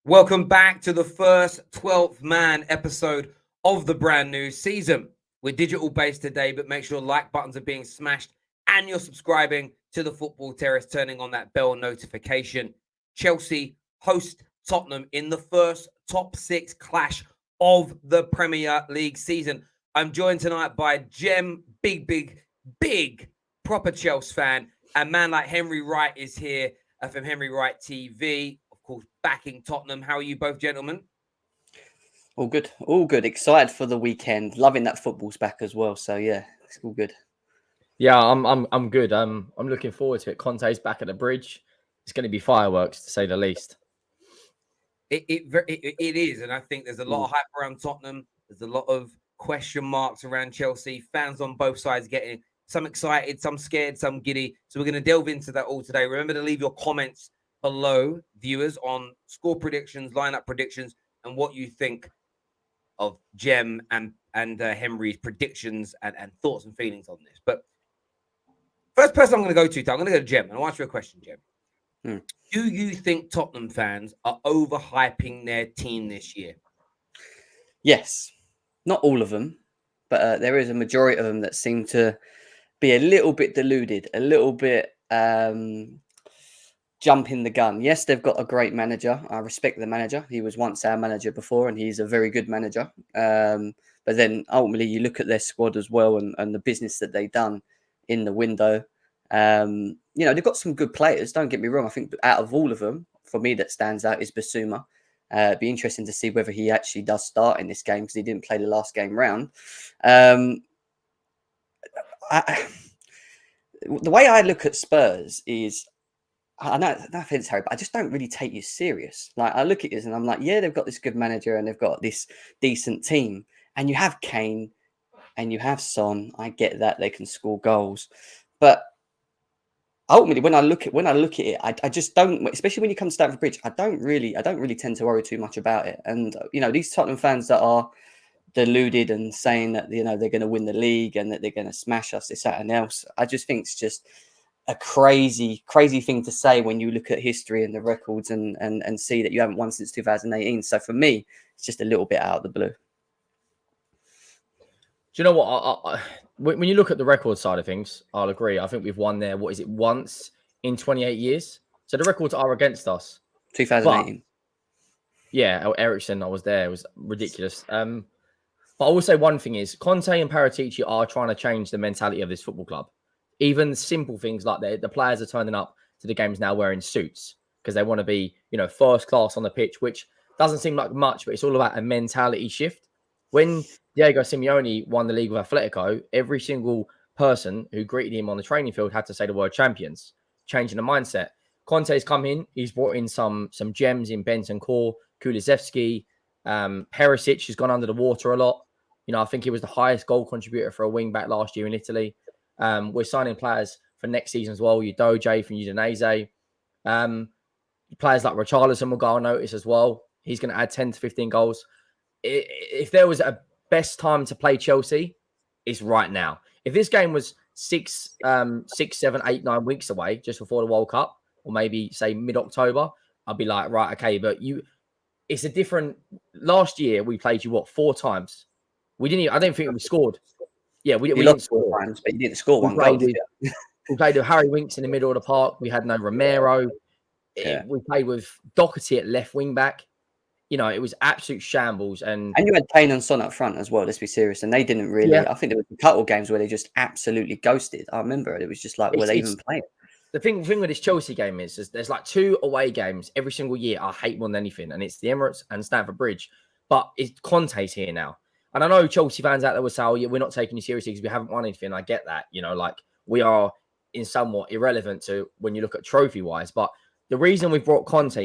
Welcome back to the first 12th man episode of the brand new season. We're digital based today, but make sure like buttons are being smashed and you're subscribing to the Football Terrace, turning on that bell notification. Chelsea host Tottenham in the first top six clash of the Premier League season. I'm joined tonight by Jem, big proper Chelsea fan. A man like Henry Wright is here from Henry Wright TV. Of course, backing Tottenham. How are you both, gentlemen? All good, all good. Excited for the weekend. Loving that football's back as well. So yeah, it's all good. Yeah, I'm good. I'm looking forward to it. Conte's back at the bridge. It's going to be fireworks, to say the least. It is, and I think there's a lot of hype around Tottenham. There's a lot of question marks around Chelsea. Fans on both sides getting some excited, some scared, some giddy. So we're going to delve into that all today. Remember to leave your comments below, viewers, on score predictions, lineup predictions, and what you think of Jem and Henry's predictions and thoughts and feelings on this. But first person I'm going to go to, I'm going to go to Jem, and I'll ask you a question, Jem. Do you think Tottenham fans are overhyping their team this year? Yes, not all of them, but there is a majority of them that seem to be a little bit deluded, a little bit jumping the gun. Yes, they've got a great manager. I respect the manager. He was once our manager before, and he's a very good manager. But then ultimately, you look at their squad as well and the business that they've done in the window. They've got some good players. Don't get me wrong. I think out of all of them, for me, that stands out is Basuma. It'd be interesting to see whether he actually does start in this game because he didn't play the last game round. The way I look at Spurs is, I know, no offense, Harry, but I just don't really take you serious. Like, I look at this and I'm like, yeah, they've got this good manager and they've got this decent team. And you have Kane and you have Son. I get that they can score goals, but ultimately, when I look at it, I just don't. Especially when you come to Stamford Bridge, I don't really tend to worry too much about it. And these Tottenham fans that are deluded and saying that they're going to win the league and that they're going to smash us, this, that, and else. I just think it's just a crazy thing to say when you look at history and the records and see that you haven't won since 2018. So for me, it's just a little bit out of the blue. Do you know what? When you look at the record side of things, I'll agree. I think we've won there. What is it? Once in 28 years. So the records are against us. 2018. Yeah, Ericsson, I was there. It was ridiculous. But I will say one thing is Conte and Paratici are trying to change the mentality of this football club. Even simple things like the players are turning up to the games now wearing suits because they want to be, first class on the pitch, which doesn't seem like much, but it's all about a mentality shift. When Diego Simeone won the league with Atletico, every single person who greeted him on the training field had to say the word champions, changing the mindset. Conte's come in. He's brought in some gems in Bentancur, Kulusevski. Perisic has gone under the water a lot. I think he was the highest goal contributor for a wing back last year in Italy. We're signing players for next season as well. Udoje from Udinese. Players like Richarlison will go on notice as well. He's going to add 10 to 15 goals. If there was a best time to play Chelsea, it's right now. If this game was 6, 7, 8, 9 weeks away, just before the World Cup, or maybe say mid-October, I'd be like, right, okay, but it's a different. Last year we played you 4 times. We didn't. I don't think we scored. Yeah, we didn't score 4 times, but you didn't score one goal. We played with Harry Winks in the middle of the park. We had no Romero. Yeah. We played with Doherty at left wing back. It was absolute shambles. And you had Kane and Son up front as well, let's be serious. And they didn't really, yeah. I think there was a couple of games where they just absolutely ghosted. I remember it. It was just like, were they even playing? The thing with this Chelsea game is there's like 2 away games every single year I hate more than anything. And it's the Emirates and Stamford Bridge. But Conte's here now. And I know Chelsea fans out there will say, oh, yeah, we're not taking you seriously because we haven't won anything. I get that. We are in somewhat irrelevant to when you look at trophy-wise. But the reason we've brought Conte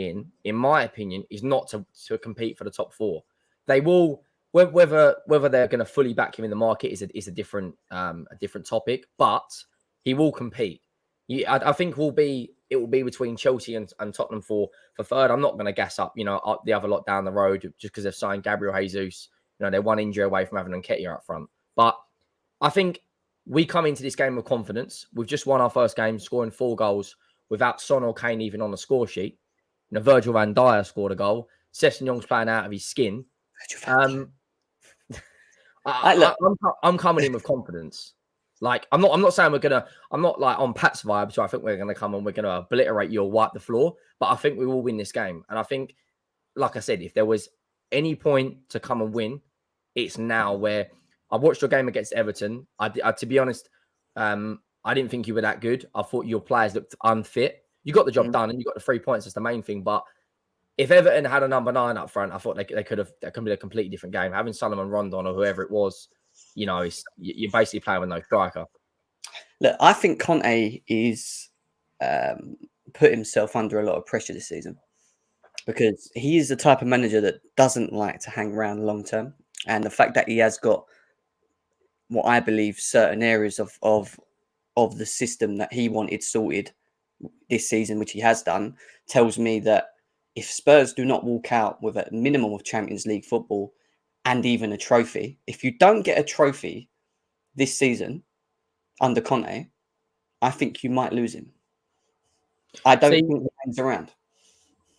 in my opinion, is not to compete for the top 4. They will, whether they're going to fully back him in the market is a different topic, but he will compete. I think it will be between Chelsea and Tottenham for third. I'm not going to gas up, the other lot down the road just because they've signed Gabriel Jesus. They're 1 injury away from having Nketiah up front. But I think we come into this game with confidence. We've just won our first game, scoring 4 goals without Son or Kane even on the score sheet. Virgil van Dijk scored a goal. Sessegnon's playing out of his skin. Look, I'm coming in with confidence. Like I'm not saying I'm not like on Pat's vibe, so I think we're gonna come and we're gonna obliterate you or wipe the floor. But I think we will win this game. And I think, like I said, if there was any point to come and win, it's now. Where I watched your game against Everton. I to be honest, I didn't think you were that good. I thought your players looked unfit. You got the job done and you got the 3 points. That's the main thing. But if Everton had a number 9 up front, I thought that could be a completely different game. Having Solomon Rondon or whoever it was, you're basically playing with no striker. Look, I think Conte is put himself under a lot of pressure this season because he is the type of manager that doesn't like to hang around long term. And the fact that he has got what I believe certain areas of the system that he wanted sorted this season, which he has done, tells me that if Spurs do not walk out with a minimum of Champions League football and even a trophy, if you don't get a trophy this season under Conte, I think you might lose him. I don't think he hangs around.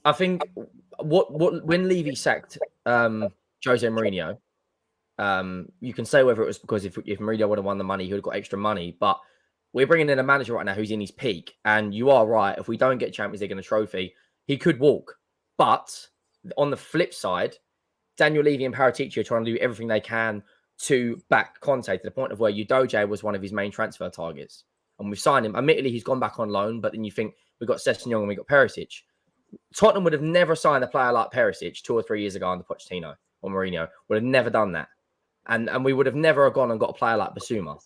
I think when Levy sacked Jose Mourinho, you can say whether it was because if Mourinho would have won the money, he would have got extra money. But we're bringing in a manager right now who's in his peak. And you are right. If we don't get Champions League and a trophy, he could walk. But on the flip side, Daniel Levy and Paratici are trying to do everything they can to back Conte to the point of where Udogie was one of his main transfer targets. And we've signed him. Admittedly, he's gone back on loan, but then you think we've got Sessegnon and we've got Perisic. Tottenham would have never signed a player like Perisic 2 or 3 years ago under Pochettino or Mourinho. Would have never done that. And we would have never gone and got a player like Basuma.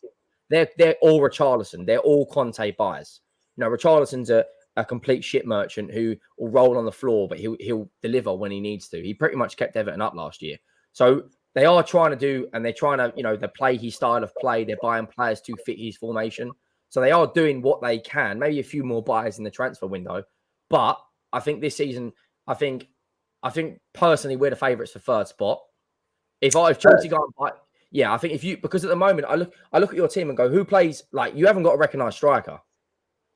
They're all Richarlison. They're all Conte buys. Richarlison's a complete shit merchant who will roll on the floor, but he'll deliver when he needs to. He pretty much kept Everton up last year. So they are trying to do, and they're trying to, they play his style of play. They're buying players to fit his formation. So they are doing what they can. Maybe a few more buys in the transfer window. But I think this season, I think personally we're the favourites for third spot. If Chelsea go and buy, I think because at the moment I look at your team and go, who plays, like, you haven't got a recognised striker.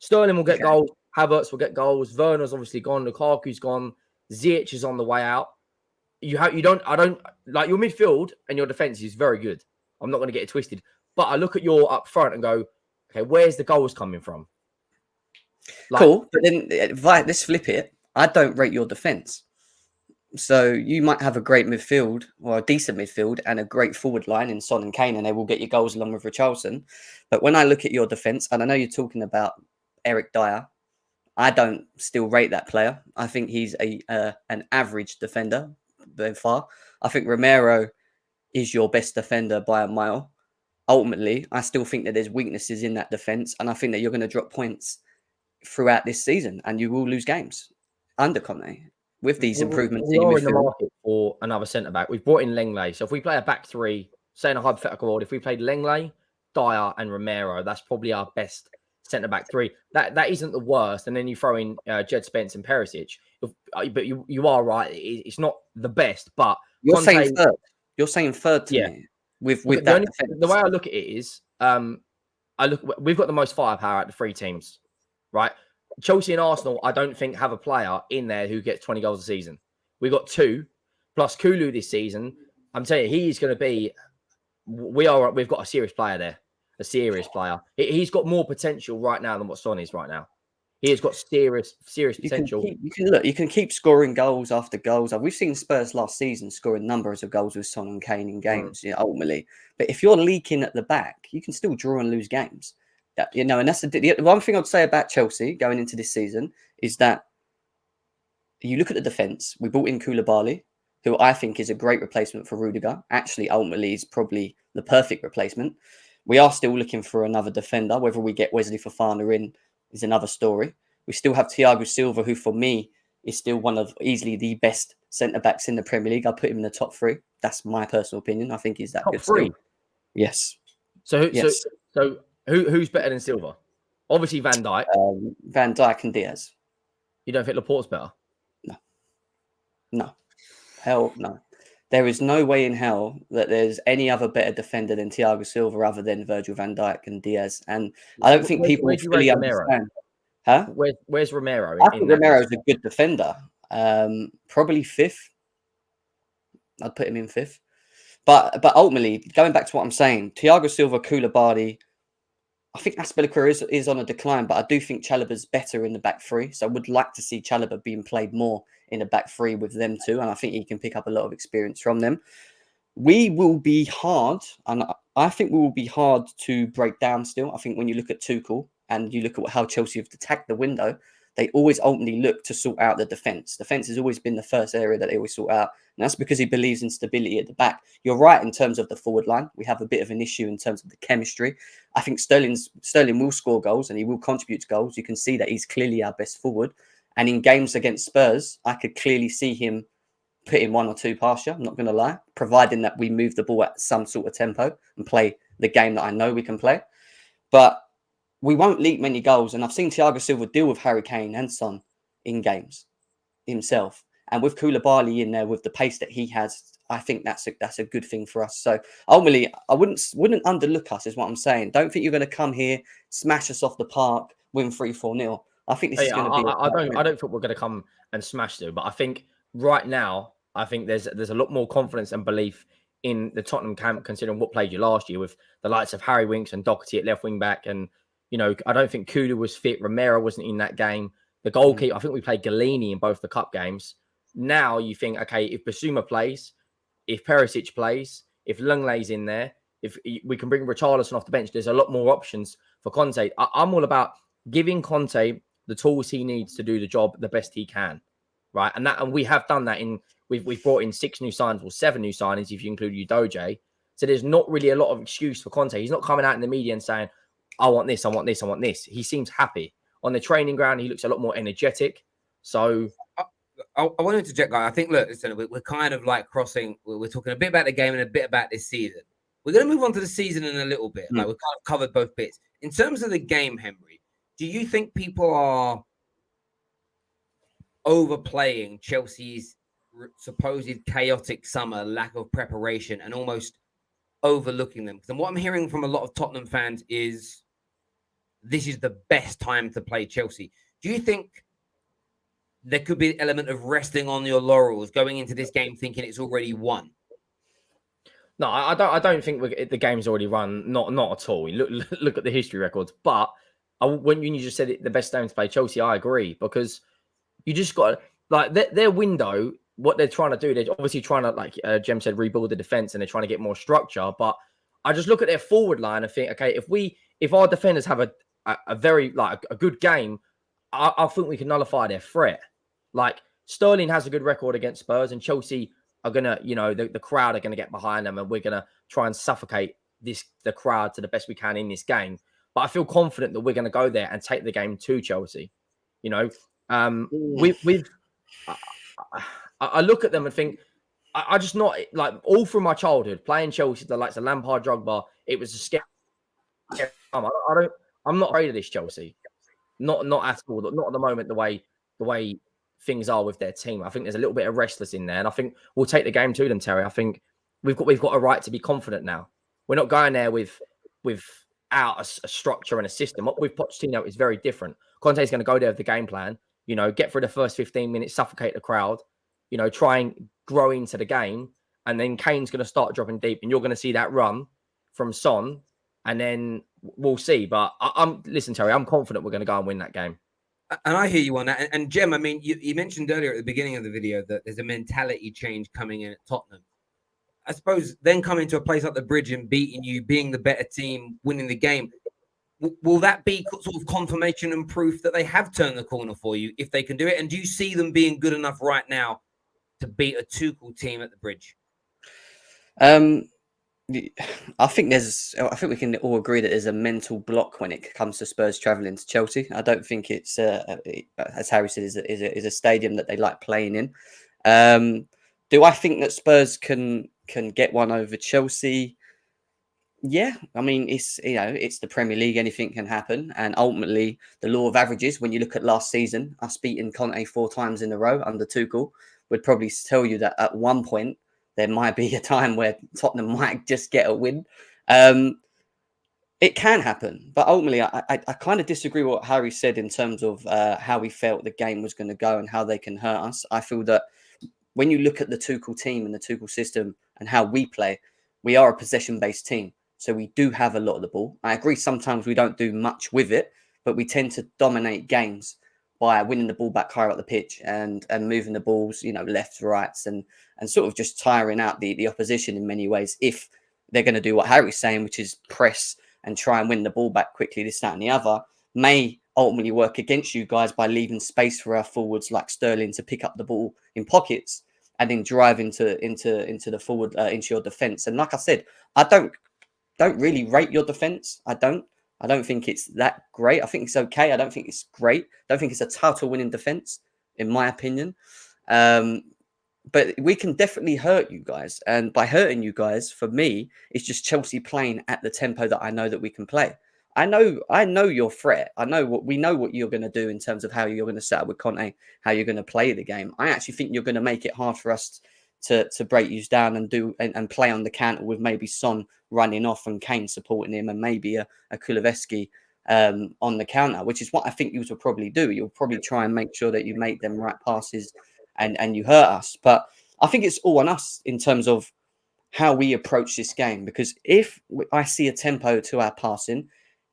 Sterling will get goals, Havertz will get goals, Werner's obviously gone, Lukaku's gone, Ziyech is on the way out. I don't like your midfield and your defence is very good. I'm not going to get it twisted, but I look at your up front and go, okay, where's the goals coming from? Cool, but then let's flip it. I don't rate your defence. So you might have a great midfield or a decent midfield and a great forward line in Son and Kane, and they will get you goals along with Richarlison. But when I look at your defence, and I know you're talking about Eric Dyer, I don't still rate that player. I think he's an average defender by far. I think Romero is your best defender by a mile. Ultimately, I still think that there's weaknesses in that defence, and I think that you're going to drop points throughout this season, and you will lose games under Conte. With these improvements, we are in the market for another centre back. We've brought in Lenglet. So if we play a back three, say in a hypothetical world, if we played Lenglet, Dyer, and Romero, that's probably our best centre back three. That isn't the worst. And then you throw in Jed Spence and Perisic. But you are right. It's not the best. But you're saying third. You're saying third to me. With that the way I look at it is, we've got the most firepower at the three teams, right? Chelsea and Arsenal, I don't think have a player in there who gets 20 goals a season. We've got 2 plus Kulu this season. I'm telling you, he's going to be. We've got a serious player there, a serious player. He's got more potential right now than what Son is right now. He has got serious potential. You can keep scoring goals after goals. We've seen Spurs last season scoring numbers of goals with Son and Kane in games, ultimately. But if you're leaking at the back, you can still draw and lose games. And that's the one thing I'd say about Chelsea going into this season is that you look at the defence. We brought in Koulibaly, who I think is a great replacement for Rudiger. Actually, ultimately, is probably the perfect replacement. We are still looking for another defender. Whether we get Wesley Fofana in is another story. We still have Thiago Silva, who for me is still one of easily the best centre-backs in the Premier League. I put him in the top 3. That's my personal opinion. I think he's that top good 3? Still. Yes. So who's better than Silva? Obviously Van Dijk. Van Dijk and Diaz. You don't think Laporte's better? No. Hell no. There is no way in hell that there's any other better defender than Thiago Silva other than Virgil van Dijk and Diaz. And I don't think people fully understand. Huh? Where's Romero? I think Romero's a good defender. Probably 5th I'd put him in 5th. But ultimately, going back to what I'm saying, Thiago Silva, Koulibaly, I think Aspilicueta is on a decline, but I do think Chalobah's better in the back three. So I would like to see Chalobah being played more in the back three with them too. And I think he can pick up a lot of experience from them. We will be hard, and I think we will be hard to break down still. I think when you look at Tuchel and you look at how Chelsea have attacked the window, they always ultimately look to sort out the defence. Defence has always been the first area that they always sort out. And that's because he believes in stability at the back. You're right in terms of the forward line. We have a bit of an issue in terms of the chemistry. I think Sterling will score goals and he will contribute to goals. You can see that he's clearly our best forward. And in games against Spurs, I could clearly see him putting 1 or 2 past you, I'm not going to lie, providing that we move the ball at some sort of tempo and play the game that I know we can play. But we won't leak many goals. And I've seen Thiago Silva deal with Harry Kane and Son in games himself. And with Koulibaly in there, with the pace that he has, I think that's a good thing for us. So ultimately, I wouldn't underlook us, is what I'm saying. Don't think you're going to come here, smash us off the park, win 3-4-0. I think this is going to be. I don't think we're going to come and smash them, but I think right now, I think there's a lot more confidence and belief in the Tottenham camp, considering what played you last year with the likes of Harry Winks and Doherty at left wing back. And, you know, I don't think Kuda was fit. Romero wasn't in that game. The goalkeeper, I think we played Galini in both the cup games. Now you think, okay, if Basuma plays, if Perisic plays, if Lenglet's in there, if we can bring Richarlison off the bench, there's a lot more options for Conte. I'm all about giving Conte the tools he needs to do the job the best he can, right? And we have done that we've brought in 6 new signings, or 7 new signings if you include Udoje. So there's not really a lot of excuse for Conte. He's not coming out in the media and saying, I want this, I want this, I want this. He seems happy. On the training ground, he looks a lot more energetic. So I want to interject, guys. I think, look, listen, we're kind of like crossing. We're talking a bit about the game and a bit about this season. We're going to move on to the season in a little bit. Like, we've kind of covered both bits. In terms of the game, Henry, do you think people are overplaying Chelsea's supposed chaotic summer, lack of preparation, and almost overlooking them? Because what I'm hearing from a lot of Tottenham fans is this is the best time to play Chelsea. Do you think there could be an element of resting on your laurels, going into this game thinking it's already won? No, I don't think the game's already run. Not at all. Look at the history records. But when you just said the best time to play Chelsea, I agree, because you just got like their window. What they're trying to do, they're obviously trying to, like Jem said, rebuild the defense, and they're trying to get more structure. But I just look at their forward line and think, okay, if our defenders have a very a good game, I think we can nullify their threat. Like Sterling has a good record against Spurs, and Chelsea are gonna, the crowd are gonna get behind them, and we're gonna try and suffocate the crowd to the best we can in this game. But I feel confident that we're gonna go there and take the game to Chelsea. I look at them and think, I just not like all through my childhood playing Chelsea, the likes of Lampard, Drogba, it was a scary. I'm not afraid of this Chelsea, not at all. Not at the moment. The way things are with their team, I think there's a little bit of restless in there, and I think we'll take the game to them, Terry. I think we've got a right to be confident now. We're not going there without a structure and a system. What with Pochettino is very different. Conte's going to go there with the game plan. Get through the first 15 minutes, suffocate the crowd. Try and grow into the game, and then Kane's going to start dropping deep, and you're going to see that run from Son, and then we'll see. But listen, Terry, I'm confident we're going to go and win that game. And I hear you on that. And Jem, I mean, you mentioned earlier at the beginning of the video that there's a mentality change coming in at Tottenham. I suppose then coming to a place like the Bridge and beating you, being the better team, winning the game, will that be sort of confirmation and proof that they have turned the corner for you if they can do it? And do you see them being good enough right now to beat a Tuchel team at the Bridge? I think we can all agree that there's a mental block when it comes to Spurs travelling to Chelsea. I don't think it's as Harry said, is a stadium that they like playing in. Do I think that Spurs can get one over Chelsea? Yeah, I mean it's the Premier League, anything can happen, and ultimately the law of averages. When you look at last season, us beating Conte 4 times in a row under Tuchel would probably tell you that at one point there might be a time where Tottenham might just get a win. It can happen, but ultimately I kind of disagree with what Harry said in terms of how he felt the game was going to go and how they can hurt us. I feel that when you look at the Tuchel team and the Tuchel system and how we play, we are a possession-based team. So we do have a lot of the ball. I agree sometimes we don't do much with it, but we tend to dominate games by winning the ball back higher up the pitch and moving the balls, left, rights, and sort of just tiring out the opposition in many ways if they're going to do what Harry's saying, which is press and try and win the ball back quickly, this, that, and the other, may ultimately work against you guys by leaving space for our forwards like Sterling to pick up the ball in pockets and then drive into the forward, into your defence. And like I said, I don't really rate your defence. I don't think it's that great. I think it's okay. I don't think it's great. I don't think it's a title winning defence, in my opinion. But we can definitely hurt you guys. And by hurting you guys, for me, it's just Chelsea playing at the tempo that I know that we can play. I know your threat. We know what you're going to do in terms of how you're going to set up with Conte, how you're going to play the game. I actually think you're going to make it hard for us to break you down and play on the counter with maybe Son running off and Kane supporting him and maybe a Kulusevski on the counter, which is what I think you will probably do. You'll probably try and make sure that you make them right passes and you hurt us. But I think it's all on us in terms of how we approach this game, because if I see a tempo to our passing,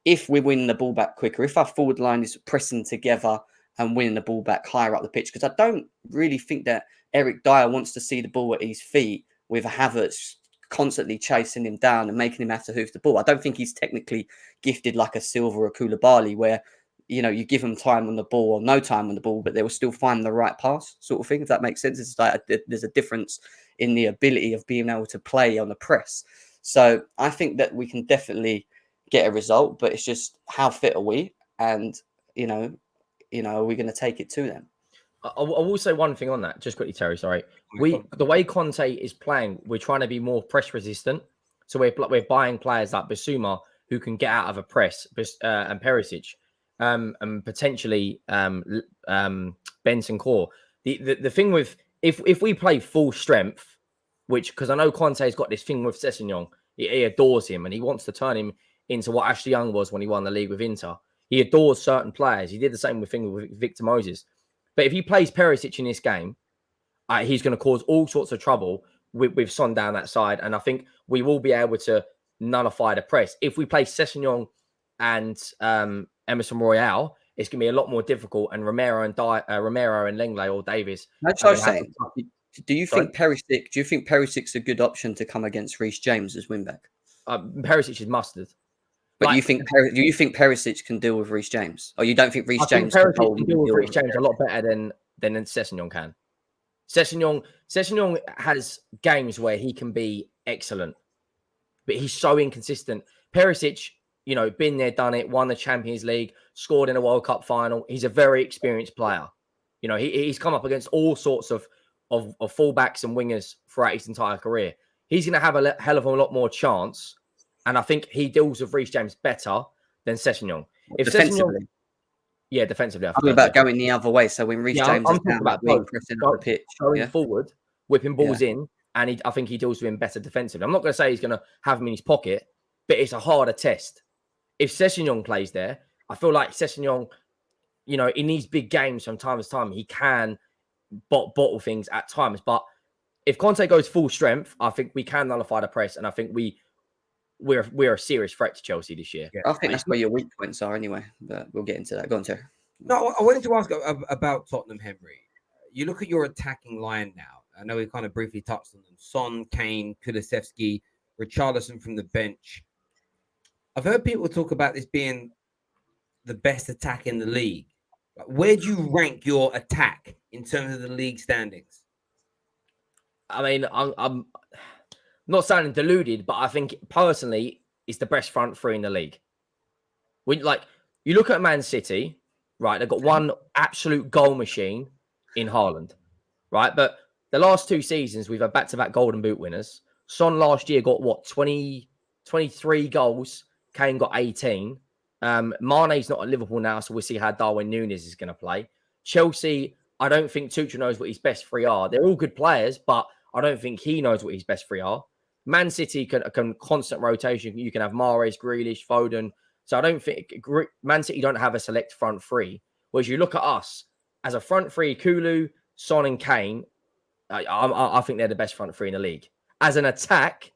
if we win the ball back quicker, if our forward line is pressing together and winning the ball back higher up the pitch, because I don't really think that Eric Dyer wants to see the ball at his feet with Havertz constantly chasing him down and making him have to hoof the ball. I don't think he's technically gifted like a Silva or a Koulibaly where, you give them time on the ball or no time on the ball, but they will still find the right pass sort of thing, if that makes sense. It's like there's a difference in the ability of being able to play on the press. So I think that we can definitely get a result, but it's just how fit are we? And, are we going to take it to them? I will say one thing on that, just quickly, Terry. Sorry, the way Conte is playing, we're trying to be more press resistant. So we're buying players like Bissouma who can get out of a press, and Perisic, and potentially Benson Core. The thing with if we play full strength, which because I know Conte's got this thing with Sessegnon, he adores him and he wants to turn him into what Ashley Young was when he won the league with Inter. He adores certain players. He did the same thing with Victor Moses. But if he plays Perisic in this game, he's going to cause all sorts of trouble with Son down that side. And I think we will be able to nullify the press. If we play Sessegnon and Emerson Royale, it's going to be a lot more difficult. And Romero and Lenglet or Davis. That's what I'm saying. Do you think Perisic's a good option to come against Reece James as wingback? Perisic is mustard. But do you think Perisic can deal with Reece James, or you don't think Reece James can deal with Reece James a lot better than Sessegnon can? Sessegnon has games where he can be excellent, but he's so inconsistent. Perisic, been there, done it, won the Champions League, scored in a World Cup final. He's a very experienced player. He's come up against all sorts of fullbacks and wingers throughout his entire career. He's going to have a hell of a lot more chance. And I think he deals with Reece James better than Sessegnon. Defensively? Defensively. I'm about going the other way. So when Reece James is down that wing, pressing up the pitch. Going forward, whipping balls in, and I think he deals with him better defensively. I'm not going to say he's going to have him in his pocket, but it's a harder test. If Sessegnon plays there, I feel like Sessegnon, in these big games from time to time, he can bottle things at times. But if Conte goes full strength, I think we can nullify the press, and I think we're a serious threat to Chelsea this year. Yeah. I think that's where your weak points are anyway, but we'll get into that. Go on, Terry. No, I wanted to ask about Tottenham, Henry. You look at your attacking line now. I know we kind of briefly touched on them. Son, Kane, Kulusevski, Richarlison from the bench. I've heard people talk about this being the best attack in the league. Where do you rank your attack in terms of the league standings? I mean, I'm not sounding deluded, but I think personally it's the best front three in the league. You look at Man City, right? They've got one absolute goal machine in Haaland, right? But the last 2 seasons we've had back-to-back Golden Boot winners. Son last year got 23 goals. Kane got 18. Mane's not at Liverpool now, so we'll see how Darwin Núñez is going to play. Chelsea, I don't think Tuchel knows what his best three are. They're all good players, but I don't think he knows what his best three are. Man City can constant rotation. You can have Mahrez, Grealish, Foden. So I don't think Man City don't have a select front three. Whereas you look at us as a front three, Kulu, Son and Kane, I think they're the best front three in the league. As an attack,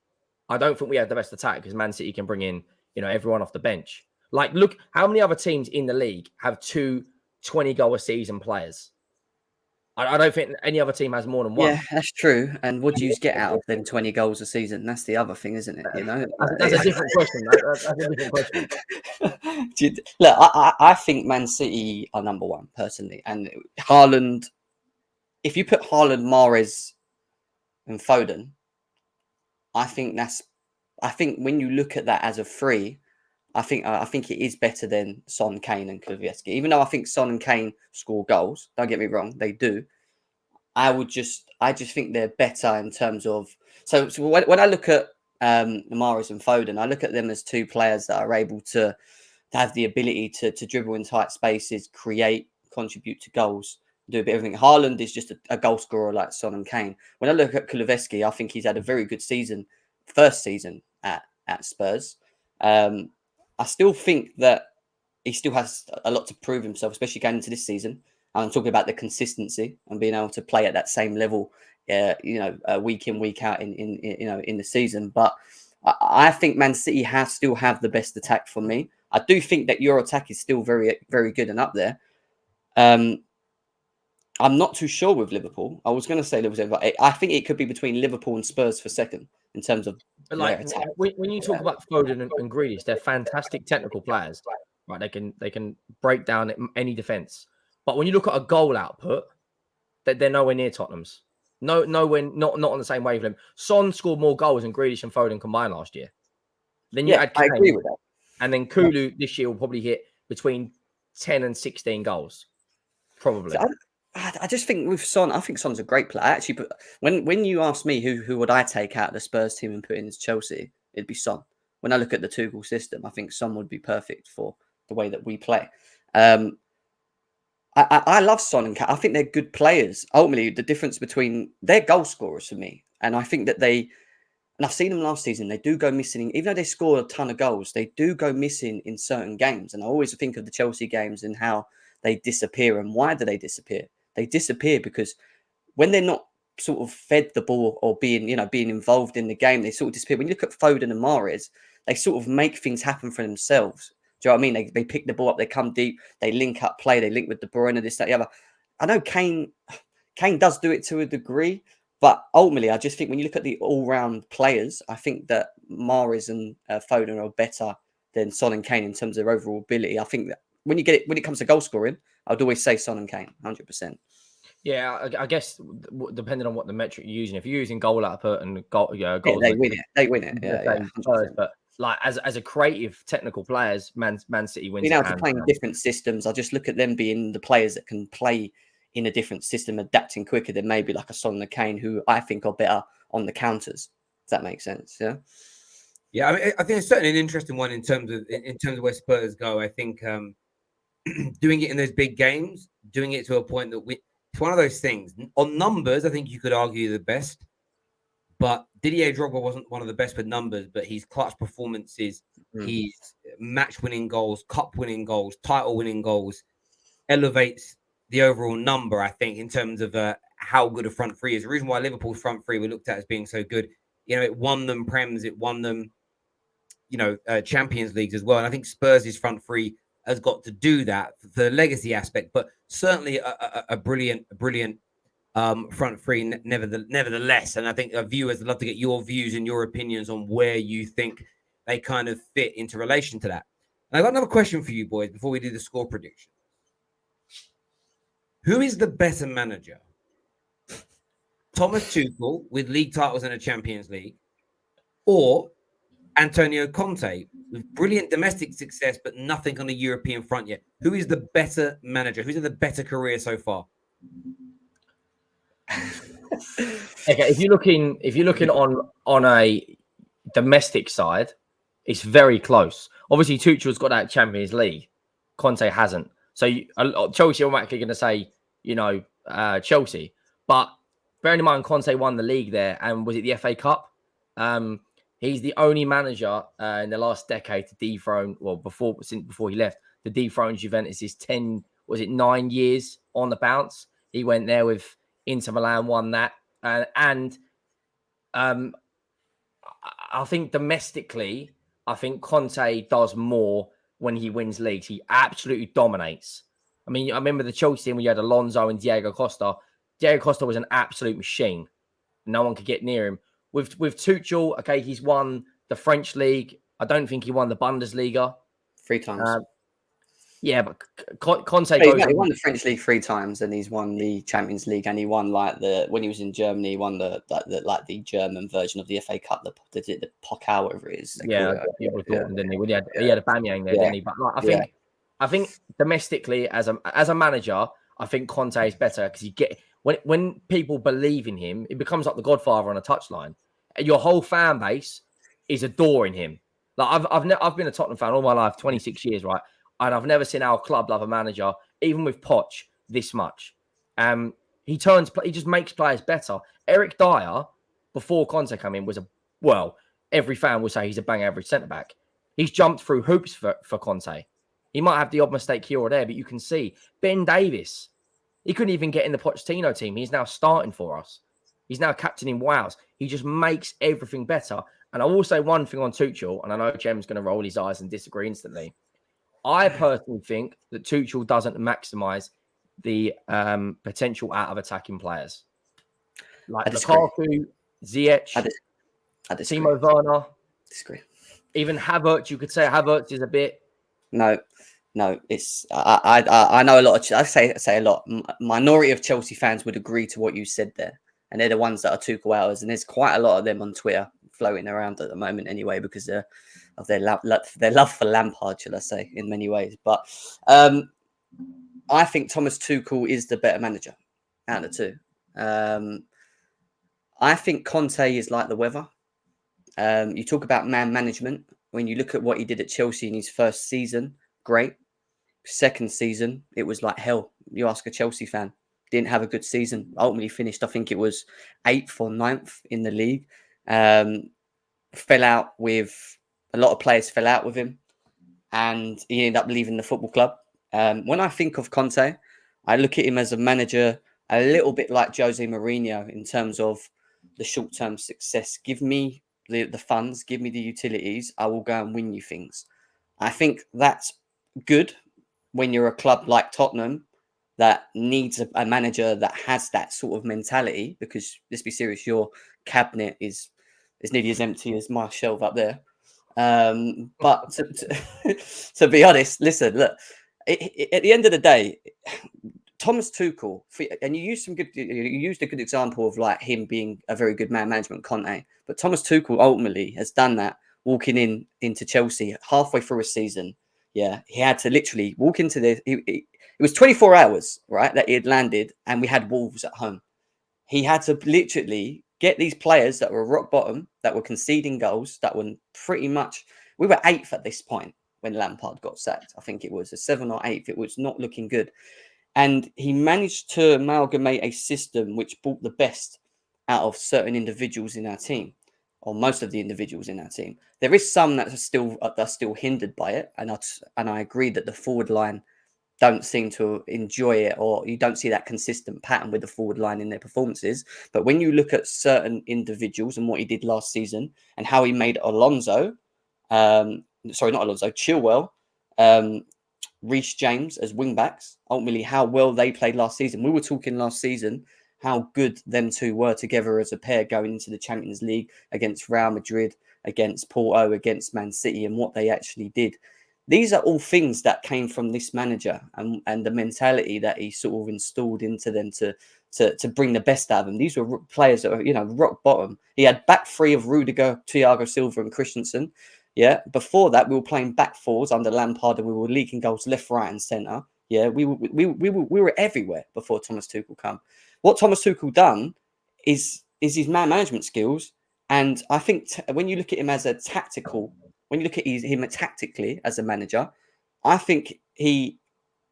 I don't think we have the best attack because Man City can bring in, everyone off the bench. Like, look, how many other teams in the league have 2 20-goal a season players? I don't think any other team has more than one. Yeah, that's true. And what do you get out of them 20 goals a season? That's the other thing, isn't it? That's a different question. That's a different question. Look, I think Man City are number one personally, and Haaland. If you put Haaland, Mahrez, and Foden, I think when you look at that as a three, I think it is better than Son, Kane, and Kulusevski. Even though I think Son and Kane score goals, don't get me wrong, they do. I just think they're better in terms of so when I look at Mahrez and Foden, I look at them as two players that are able to have the ability to dribble in tight spaces, create, contribute to goals, do a bit of everything. Haaland is just a goal scorer like Son and Kane. When I look at Kulusevski, I think he's had a very good season, first season at Spurs. I still think that he still has a lot to prove himself, especially going into this season. I'm talking about the consistency and being able to play at that same level, week in, week out in the season. But I think Man City still have the best attack for me. I do think that your attack is still very, very good and up there. I'm not too sure with Liverpool. I was going to say Liverpool, but I think it could be between Liverpool and Spurs for second in terms of their attack. When you talk about Foden and Grealish, they're fantastic technical players. Right? They can break down any defense. But when you look at a goal output, they're nowhere near Tottenham's. Nowhere, not on the same wavelength. Son scored more goals than Grealish and Foden combined last year. Then you add Kane, I agree with that. And then Kulu this year will probably hit between 10 and 16 goals, probably. So I just think with Son, I think Son's a great player. Actually, but when you ask me who would I take out of the Spurs team and put in as Chelsea, it'd be Son. When I look at the Tuchel system, I think Son would be perfect for the way that we play. I love Son and Kane. I think they're good players. Ultimately, the difference between they're goal scorers for me, and I think that and I've seen them last season. They do go missing, even though they score a ton of goals. They do go missing in certain games, and I always think of the Chelsea games and how they disappear. And why do they disappear? They disappear because when they're not sort of fed the ball or being involved in the game, they sort of disappear. When you look at Foden and Mahrez, they sort of make things happen for themselves. Do you know what I mean? They pick the ball up, they come deep, they link up play, they link with De Bruyne, this, that, the other. I know Kane does do it to a degree, but ultimately, I just think when you look at the all-round players, I think that Mahrez and Foden are better than Son and Kane in terms of their overall ability. I think that when it comes to goal scoring, I'd always say Son and Kane, 100%. Yeah, I guess depending on what the metric you're using, if you're using goal output and goals, they win it. They win it. Yeah. But like as a creative technical players, Man City wins. Being able to play in different systems, I just look at them being the players that can play in a different system, adapting quicker than maybe like a Son and a Kane, who I think are better on the counters. Does that make sense? Yeah. Yeah, I mean, I think it's certainly an interesting one in terms of where Spurs go. I think doing it in those big games, doing it to a point that it's one of those things. On numbers, I think you could argue the best. But Didier Drogba wasn't one of the best with numbers, but his clutch performances, his match-winning goals, cup-winning goals, title-winning goals elevates the overall number, I think, in terms of how good a front three is. The reason why Liverpool's front three were looked at as being so good, it won them Prems, it won them, Champions Leagues as well. And I think Spurs' front three has got to do that for the legacy aspect, but certainly a brilliant front three nevertheless. And I think viewers would love to get your views and your opinions on where you think they kind of fit into relation to that. And I've got another question for you boys before we do the score prediction. Who is the better manager? Thomas Tuchel with league titles and a Champions League, or Antonio Conte with brilliant domestic success but nothing on the European front yet? Who is the better manager? Who's had the better career so far? Okay, if you're looking on a domestic side, it's very close. Obviously, Tuchel's got that Champions League. Conte hasn't. So Chelsea are automatically going to say, Chelsea. But bearing in mind, Conte won the league there, and was it the FA Cup? He's the only manager in the last decade to dethrone, before he left, to dethrone Juventus' 9 years on the bounce. He went there with Inter Milan, won that. And I think domestically, I think Conte does more when he wins leagues. He absolutely dominates. I mean, I remember the Chelsea team when you had Alonso and Diego Costa. Diego Costa was an absolute machine. No one could get near him. With Tuchel, okay, he's won the French league. I don't think he won the Bundesliga 3 times. Yeah, but Conte He goes. won the French league 3 times, and he's won the Champions League, and he won when he was in Germany, he won the German version of the FA Cup, the Pokal, whatever it is. Yeah, Dortmund, didn't he? Well, he had a Banyang there, didn't he? But like, I think domestically, as a manager, I think Conte is better because you get when people believe in him, it becomes like the Godfather on a touchline. Your whole fan base is adoring him. Like I've been a Tottenham fan all my life, 26 years, right? And I've never seen our club love a manager, even with Poch, this much. He just makes players better. Eric Dyer, before Conte came in, every fan will say he's a bang average centre back. He's jumped through hoops for Conte. He might have the odd mistake here or there, but you can see Ben Davis. He couldn't even get in the Pochettino team. He's now starting for us. He's now captaining Wales. He just makes everything better. And I will say one thing on Tuchel, and I know Jem's going to roll his eyes and disagree instantly. I personally think that Tuchel doesn't maximise the potential out of attacking players. Like Lukaku, Ziyech, Timo Werner. Disagree. Even Havertz, you could say Havertz is a bit... No, it's... I know a lot of... I say a lot. Minority of Chelsea fans would agree to what you said there. And they're the ones that are Tuchel hours. And there's quite a lot of them on Twitter floating around at the moment anyway, because of their love for Lampard, shall I say, in many ways. But I think Thomas Tuchel is the better manager out of the two. I think Conte is like the weather. You talk about man management. When you look at what he did at Chelsea in his first season, great. Second season, it was like hell. You ask a Chelsea fan, didn't have a good season. Ultimately finished, I think it was 8th or 9th in the league. Fell out with... A lot of players fell out with him, and he ended up leaving the football club. When I think of Conte, I look at him as a manager a little bit like Jose Mourinho in terms of the short-term success. Give me the funds, give me the utilities, I will go and win you things. I think that's good when you're a club like Tottenham that needs a manager that has that sort of mentality, because let's be serious, your cabinet is nearly as empty as my shelf up there. But to be honest, listen, look, at the end of the day, Thomas Tuchel, and you used a good example of like him being a very good man management, Conte, but Thomas Tuchel ultimately has done that walking into Chelsea halfway through a season. Yeah, he had to literally walk into this. It was 24 hours, right, that he had landed, and we had Wolves at home. He had to literally get these players that were rock bottom, that were conceding goals, that were pretty much... We were 8th at this point when Lampard got sacked. I think it was a 7th or 8th. It was not looking good. And he managed to amalgamate a system which brought the best out of certain individuals in our team, or most of the individuals in our team. There is some that are still hindered by it. And I agree that the forward line don't seem to enjoy it, or you don't see that consistent pattern with the forward line in their performances. But when you look at certain individuals and what he did last season and how he made Chilwell, Reece James as wing backs, ultimately how well they played last season. We were talking last season how good them two were together as a pair going into the Champions League against Real Madrid, against Porto, against Man City, and what they actually did. These are all things that came from this manager and the mentality that he sort of installed into them to bring the best out of them. These were players that were, rock bottom. He had back three of Rudiger, Thiago Silva and Christensen. Yeah. Before that, we were playing back fours under Lampard and we were leaking goals left, right and centre. Yeah. We were everywhere before Thomas Tuchel come. What Thomas Tuchel done is his man management skills. And I think when you look at him as a tactical... When you look at him tactically as a manager, I think he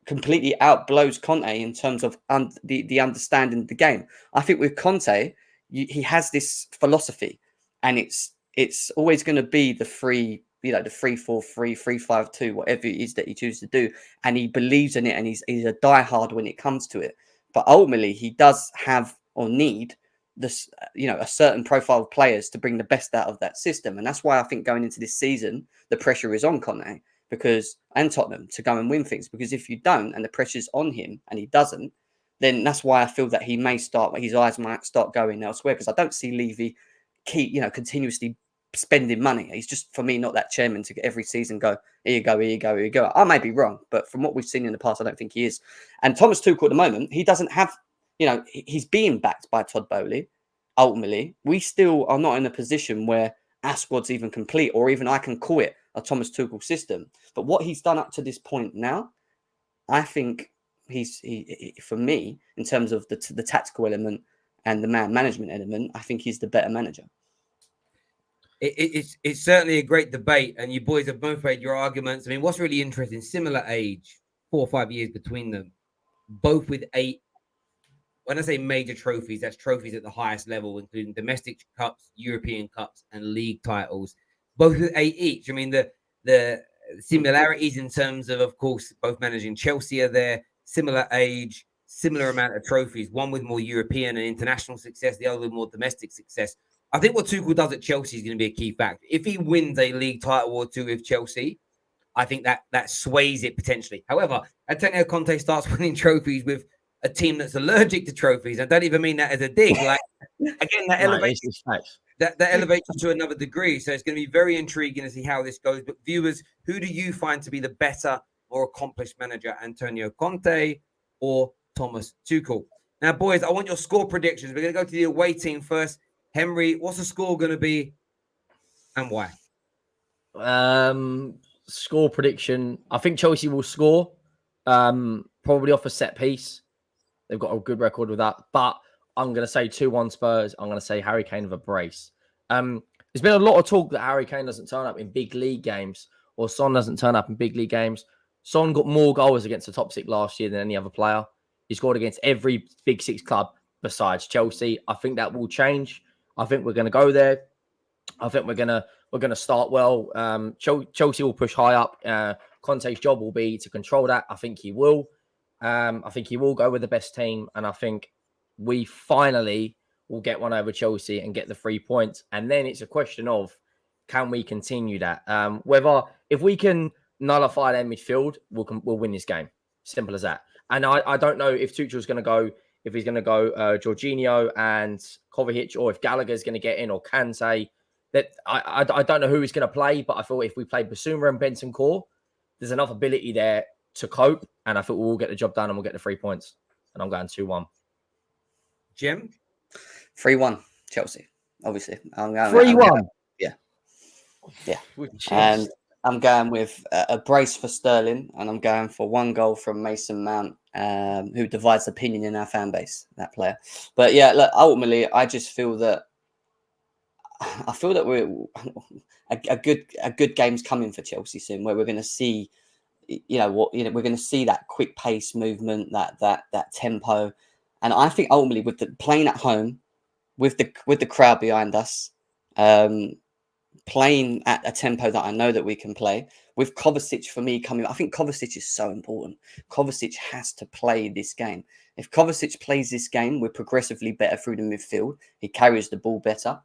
completely outblows Conte in terms of the understanding of the game. I think with Conte, he has this philosophy, and it's always going to be the 3-4-3, 3-5-2, whatever it is that he chooses to do, and he believes in it, and he's a diehard when it comes to it. But ultimately, he does have or need this, a certain profile of players to bring the best out of that system. And that's why I think going into this season, the pressure is on Conte and Tottenham to go and win things. Because if you don't, and the pressure's on him and he doesn't, then that's why I feel that his eyes might start going elsewhere. Because I don't see Levy continuously spending money. He's just, for me, not that chairman to every season go, here you go, here you go, here you go. I may be wrong, but from what we've seen in the past, I don't think he is. And Thomas Tuchel at the moment, he doesn't have, he's being backed by Todd Bowley. Ultimately, we still are not in a position where our squad's even complete, or even I can call it a Thomas Tuchel system. But what he's done up to this point now, I think he for me, in terms of the tactical element and the man management element, I think he's the better manager. It's certainly a great debate, and you boys have both made your arguments. I mean, what's really interesting, similar age, 4 or 5 years between them, both with 8. When I say major trophies, that's trophies at the highest level, including domestic cups, European cups, and league titles. Both with 8 each. I mean, the similarities in terms of course, both managing Chelsea are there, similar age, similar amount of trophies. One with more European and international success, the other with more domestic success. I think what Tuchel does at Chelsea is going to be a key factor. If he wins a league title or 2 with Chelsea, I think that sways it potentially. However, Antonio Conte starts winning trophies with a team that's allergic to trophies. I don't even mean that as a dig. Like, again, that elevates that elevates you to another degree. So it's going to be very intriguing to see how this goes. But viewers, who do you find to be the better, more accomplished manager, Antonio Conte or Thomas Tuchel? Now, boys, I want your score predictions. We're going to go to the away team first. Henry, what's the score going to be and why? Score prediction. I think Chelsea will score, probably off a set piece. They've got a good record with that. But I'm going to say 2-1 Spurs. I'm going to say Harry Kane with a brace. There's been a lot of talk that Harry Kane doesn't turn up in big league games, or Son doesn't turn up in big league games. Son got more goals against the top 6 last year than any other player. He scored against every big 6 club besides Chelsea. I think that will change. I think we're going to go there. I think we're going to start well. Chelsea will push high up. Conte's job will be to control that. I think he will. I think he will go with the best team, and I think we finally will get one over Chelsea and get the 3 points. And then it's a question of, can we continue that? Whether if we can nullify their midfield, we'll win this game. Simple as that. And I don't know if Tuchel's going to go. If he's going to go Jorginho and Kovacic, or if Gallagher's going to get in, or Kante. That I don't know who he's going to play, but I feel if we play Basuma and Bentancur, there's enough ability there to cope, and I think we'll get the job done and we'll get the 3 points. And I'm going 2-1. Jim? 3-1 Chelsea, obviously. 3-1? Yeah. And I'm going with a brace for Sterling, and I'm going for 1 goal from Mason Mount, who divides opinion in our fan base, that player. But yeah, look, ultimately, I just feel that we're a good game's coming for Chelsea soon, where we're going to see, we're going to see that quick pace movement, that tempo, and I think ultimately with the playing at home, with the crowd behind us, playing at a tempo that I know that we can play, with Kovacic for me coming, I think Kovacic is so important. Kovacic has to play this game. If Kovacic plays this game, we're progressively better through the midfield. He carries the ball better.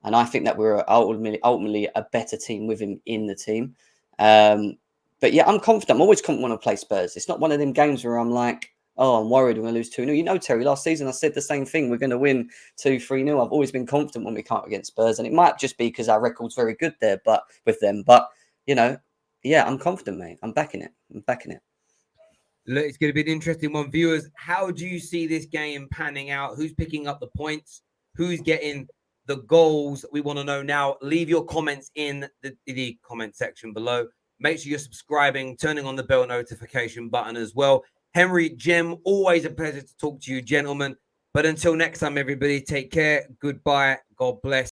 And I think that we're ultimately a better team with him in the team. But yeah, I'm confident. I'm always confident when I play Spurs. It's not one of them games where I'm like, oh, I'm worried we're going to lose 2-0. You know, Terry, last season I said the same thing. We're going to win 2-3-0. I've always been confident when we can't against Spurs. And it might just be because our record's very good there, but with them. But, yeah, I'm confident, mate. I'm backing it. Look, it's going to be an interesting one. Viewers, how do you see this game panning out? Who's picking up the points? Who's getting the goals? We want to know now. Leave your comments in the comment section below. Make sure you're subscribing, turning on the bell notification button as well. Henry, Jim, always a pleasure to talk to you, gentlemen. But until next time, everybody, take care. Goodbye. God bless.